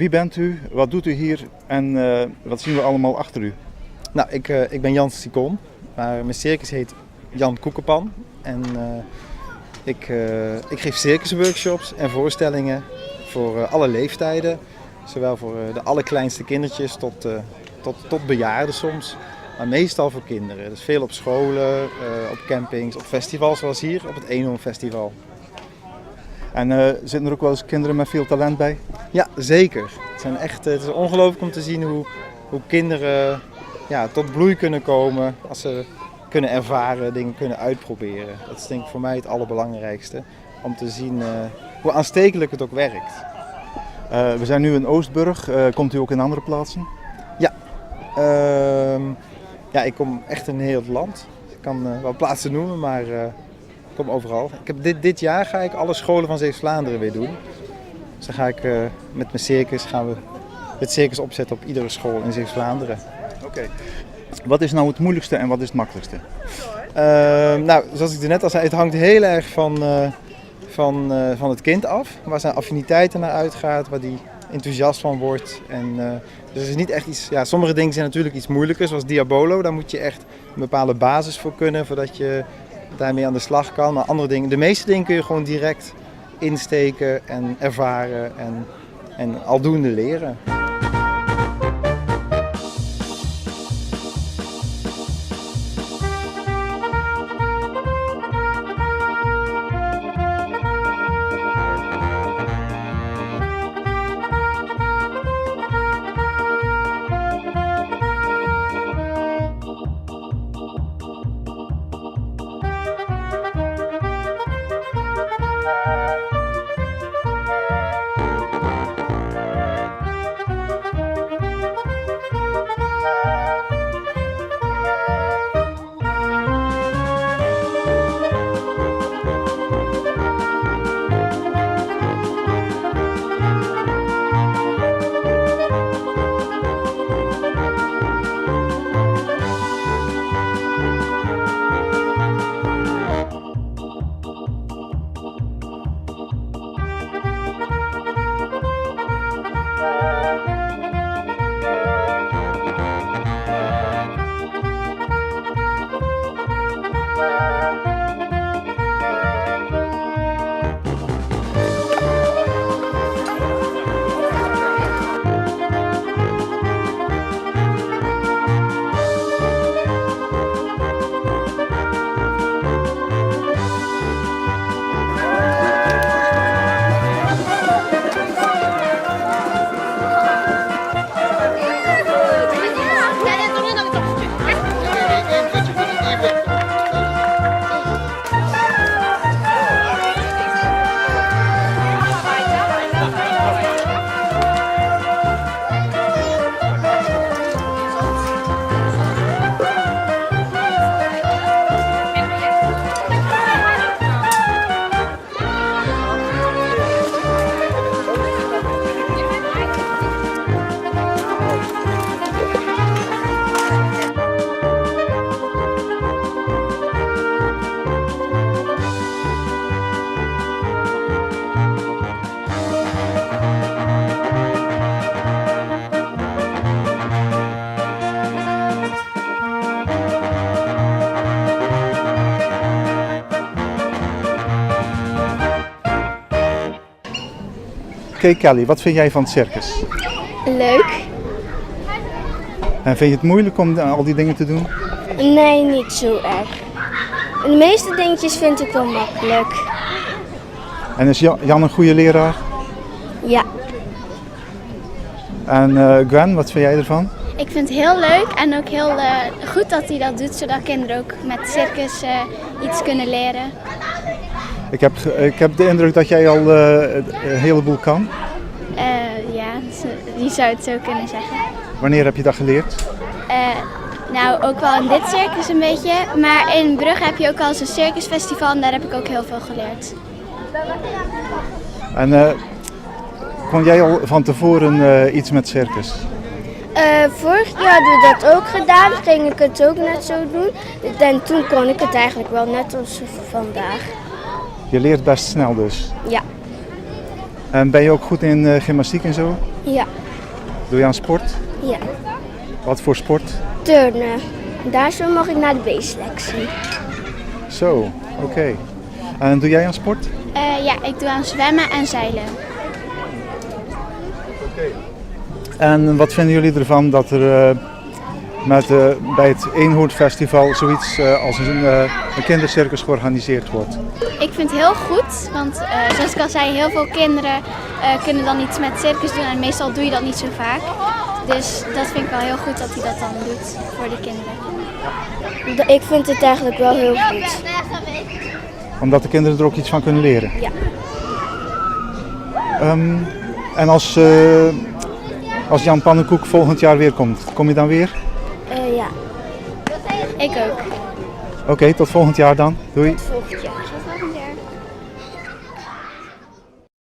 Wie bent u? Wat doet u hier? En wat zien we allemaal achter u? Nou, ik ben Jan Sicon, maar mijn circus heet Jan Koekenpan. En ik geef circusworkshops en voorstellingen voor alle leeftijden. Zowel voor de allerkleinste kindertjes tot bejaarden soms. Maar meestal voor kinderen. Dus veel op scholen, op campings, op festivals zoals hier, op het Eenhoorn Festival. En zitten er ook wel eens kinderen met veel talent bij? Ja, zeker. Het is ongelooflijk om te zien hoe kinderen tot bloei kunnen komen als ze kunnen ervaren, dingen kunnen uitproberen. Dat is denk ik voor mij het allerbelangrijkste. Om te zien hoe aanstekelijk het ook werkt. We zijn nu in Oostburg. Komt u ook in andere plaatsen? Ja, ik kom echt in heel het land. Ik kan wel plaatsen noemen, maar ik kom overal. Dit jaar ga ik alle scholen van Zeeuws-Vlaanderen weer doen. Dus dan ga ik met mijn circus het circus opzetten op iedere school in Zeeuws-Vlaanderen. Oké. Wat is nou het moeilijkste en wat is het makkelijkste? Nou, zoals ik net al zei, het hangt heel erg van het kind af. Waar zijn affiniteiten naar uitgaat, waar die enthousiast van wordt. Dus het is niet echt iets. Ja, sommige dingen zijn natuurlijk iets moeilijker, zoals Diabolo. Daar moet je echt een bepaalde basis voor kunnen, voordat je daarmee aan de slag kan. Maar andere dingen, de meeste dingen kun je gewoon direct insteken en ervaren en aldoende leren. Oké, Kelly, wat vind jij van het circus? Leuk. En vind je het moeilijk om al die dingen te doen? Nee, niet zo erg. De meeste dingetjes vind ik wel makkelijk. En is Jan een goede leraar? Ja. En Gwen, wat vind jij ervan? Ik vind het heel leuk en ook heel goed dat hij dat doet, zodat kinderen ook met circus iets kunnen leren. Ik heb de indruk dat jij al een heleboel kan. Ja, je zou het zo kunnen zeggen. Wanneer heb je dat geleerd? Nou, ook wel in dit circus een beetje, maar in Brugge heb je ook al zo'n circusfestival en daar heb ik ook heel veel geleerd. En kon jij al van tevoren iets met circus? Vorig jaar hadden we dat ook gedaan, ging ik het ook net zo doen. En toen kon ik het eigenlijk wel net als vandaag. Je leert best snel dus. Ja. En ben je ook goed in gymnastiek en zo? Ja, Doe je aan sport? ja. Wat voor sport? Turnen. Daar zo mag ik naar de B-selectie. Zo, oké. En doe jij aan sport? Ja, ik doe aan zwemmen en zeilen. En wat vinden jullie ervan dat er bij het Eenhoornfestival zoiets als een kindercircus georganiseerd wordt? Ik vind het heel goed, want zoals ik al zei, heel veel kinderen kunnen dan iets met circus doen en meestal doe je dat niet zo vaak. Dus dat vind ik wel heel goed dat hij dat dan doet voor de kinderen. Ik vind het eigenlijk wel heel goed. Omdat de kinderen er ook iets van kunnen leren? Ja. En als Jan Pannenkoek volgend jaar weer komt, kom je dan weer? Ja, Ik ook. Oké, tot volgend jaar dan. Doei. volgend jaar. Tot volgend jaar.